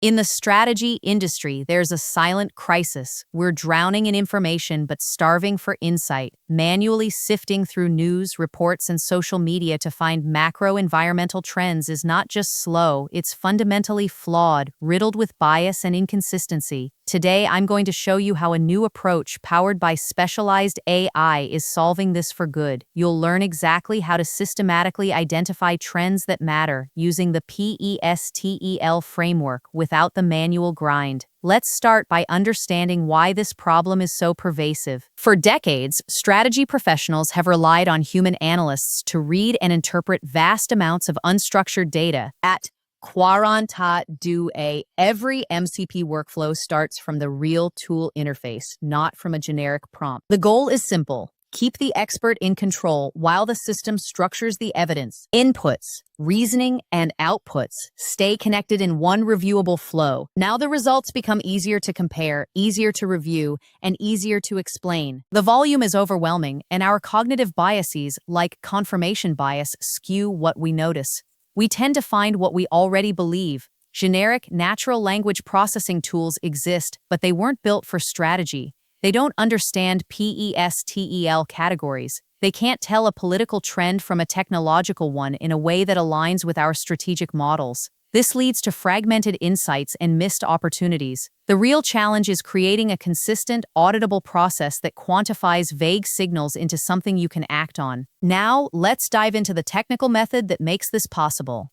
In the strategy industry, there's a silent crisis. We're drowning in information but starving for insight, manually sifting through news, reports, and social media to find macro environmental trends is not just slow, it's fundamentally flawed, riddled with bias and inconsistency. Today, I'm going to show you how a new approach powered by specialized AI is solving this for good. You'll learn exactly how to systematically identify trends that matter using the PESTEL framework without the manual grind. Let's start by understanding why this problem is so pervasive. For decades, strategy professionals have relied on human analysts to read and interpret vast amounts of unstructured data. At quarantadue.ai, every MCP workflow starts from the real tool interface, not from a generic prompt. The goal is simple. Keep the expert in control while the system structures the evidence. Inputs, reasoning, and outputs stay connected in one reviewable flow. Now the results become easier to compare, easier to review, and easier to explain. The volume is overwhelming, and our cognitive biases, like confirmation bias, skew what we notice. We tend to find what we already believe. Generic, natural language processing tools exist, but they weren't built for strategy. They don't understand PESTEL categories. They can't tell a political trend from a technological one in a way that aligns with our strategic models. This leads to fragmented insights and missed opportunities. The real challenge is creating a consistent, auditable process that quantifies vague signals into something you can act on. Now, let's dive into the technical method that makes this possible.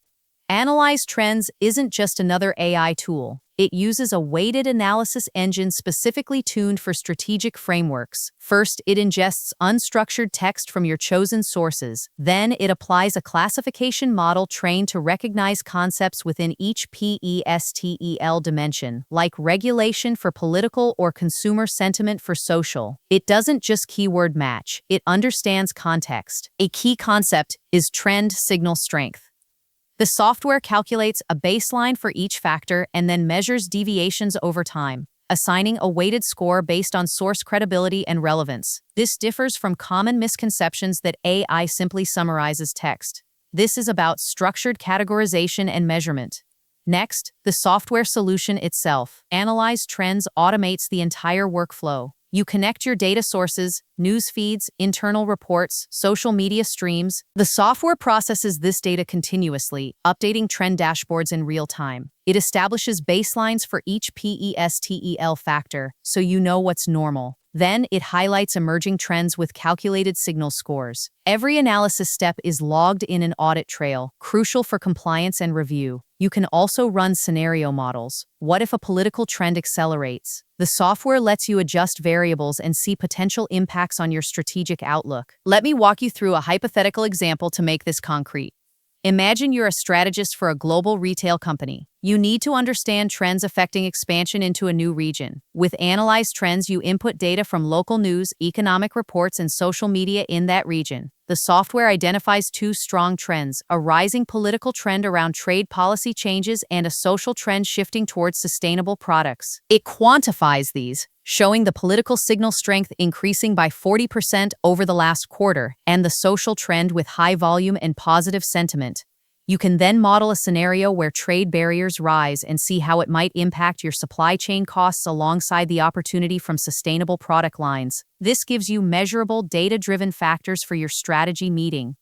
AnalyzeTrends isn't just another AI tool. It uses a weighted analysis engine specifically tuned for strategic frameworks. First, it ingests unstructured text from your chosen sources. Then, it applies a classification model trained to recognize concepts within each PESTEL dimension, like regulation for political or consumer sentiment for social. It doesn't just keyword match, it understands context. A key concept is trend signal strength. The software calculates a baseline for each factor and then measures deviations over time, assigning a weighted score based on source credibility and relevance. This differs from common misconceptions that AI simply summarizes text. This is about structured categorization and measurement. Next, the software solution itself. AnalyzeTrends automates the entire workflow. You connect your data sources, news feeds, internal reports, social media streams. The software processes this data continuously, updating trend dashboards in real time. It establishes baselines for each PESTEL factor, so you know what's normal. Then, it highlights emerging trends with calculated signal scores. Every analysis step is logged in an audit trail, crucial for compliance and review. You can also run scenario models. What if a political trend accelerates? The software lets you adjust variables and see potential impacts on your strategic outlook. Let me walk you through a hypothetical example to make this concrete. Imagine you're a strategist for a global retail company. You need to understand trends affecting expansion into a new region. With AnalyzeTrends, you input data from local news, economic reports, and social media in that region. The software identifies two strong trends: a rising political trend around trade policy changes and a social trend shifting towards sustainable products. It quantifies these, showing the political signal strength increasing by 40% over the last quarter, and the social trend with high volume and positive sentiment. You can then model a scenario where trade barriers rise and see how it might impact your supply chain costs alongside the opportunity from sustainable product lines. This gives you measurable, data-driven factors for your strategy meeting.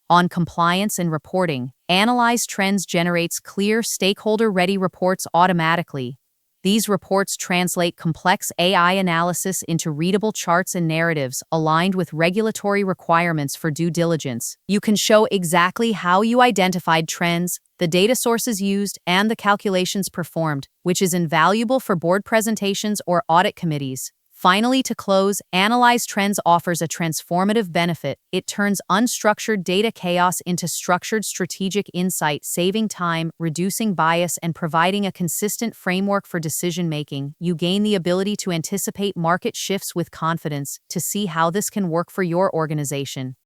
On compliance and reporting, AnalyzeTrends generates clear, stakeholder-ready reports automatically. These reports translate complex AI analysis into readable charts and narratives aligned with regulatory requirements for due diligence. You can show exactly how you identified trends, the data sources used, and the calculations performed, which is invaluable for board presentations or audit committees. Finally, to close, AnalyzeTrends offers a transformative benefit. It turns unstructured data chaos into structured strategic insight, saving time, reducing bias, and providing a consistent framework for decision-making. You gain the ability to anticipate market shifts with confidence. To see how this can work for your organization,